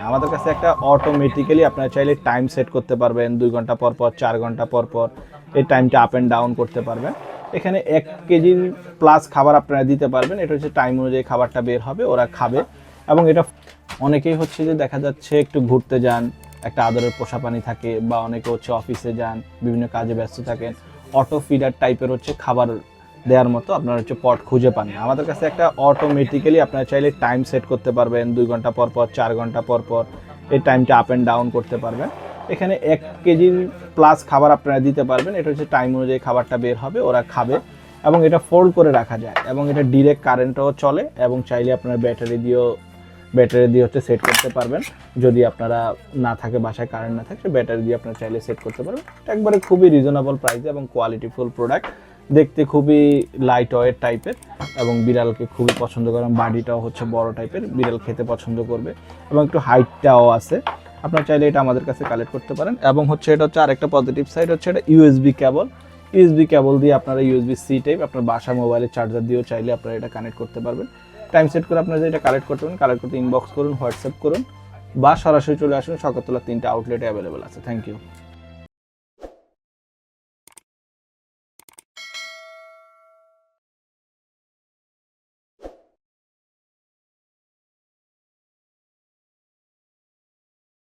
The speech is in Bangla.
আমাদের কাছে একটা অটোমেটিক্যালি আপনারা চাইলে টাইম সেট করতে পারবেন, 2 ঘন্টা পর পর, 4 ঘন্টা পর পর এই টাইমটা আপ অ্যান্ড ডাউন করতে পারবেন। এখানে 1 কেজির প্লাস খাবার আপনারা দিতে পারবেন। এটা হচ্ছে টাইম অনুযায়ী খাবারটা বের হবে, ওরা খাবে। এবং এটা অনেকেই হচ্ছে যে দেখা যাচ্ছে একটু ঘুরতে যান, একটা আদরের পোষা পানি থাকে, বা অনেকে হচ্ছে অফিসে যান, বিভিন্ন কাজে ব্যস্ত থাকেন, অটো ফিডার টাইপের হচ্ছে খাবার দেওয়ার মতো আপনারা হচ্ছে পট খুঁজে পান না। আমাদের কাছে একটা অটোমেটিক্যালি আপনারা চাইলে টাইম সেট করতে পারবেন, 2 ঘন্টা পর পর, 4 ঘন্টা পর পর এই টাইমটা আপ অ্যান্ড ডাউন করতে পারবেন। এখানে 1 কেজির প্লাস খাবার আপনারা দিতে পারবেন। এটা হচ্ছে টাইম অনুযায়ী খাবারটা বের হবে, ওরা খাবে। এবং এটা ফোল্ড করে রাখা যায়, এবং এটা ডিরেক্ট কারেন্টও চলে, এবং চাইলে আপনারা ব্যাটারি দিয়ে হচ্ছে সেট করতে পারবেন। যদি আপনারা না থাকে, বাসায় কারেন্ট না থাকে, ব্যাটারি দিয়ে আপনারা চাইলে সেট করতে পারবেন। একবারে খুবই রিজনেবল প্রাইসে এবং কোয়ালিটিফুল প্রোডাক্ট, দেখতে খুবই লাইট ওয়েট টাইপের, এবং বিড়ালকে খুবই পছন্দ করেন। বাডিটাও হচ্ছে বড় টাইপের, বিড়াল খেতে পছন্দ করবে, এবং একটু হাইটটাও আছে। আপনারা চাইলে এটা আমাদের কাছে কালেক্ট করতে পারেন। এবং হচ্ছে এটা হচ্ছে আরেকটা পজিটিভ সাইড হচ্ছে এটা ইউএসবি কেবল দিয়ে আপনারা ইউএসবি সি টাইপ আপনার বাসা মোবাইলের চার্জার দিয়েও চাইলে আপনারা এটা কানেক্ট করতে পারবেন। টাইম সেট করে আপনারা যেটা কালেক্ট করতে পারেন, কালেক্ট করতে ইনবক্স করুন, হোয়াটসঅ্যাপ করুন, বা সরাসরি চলে আসুন। শকরতলা 3টা আউটলেটে অ্যাভেলেবেল আছে। Thank you.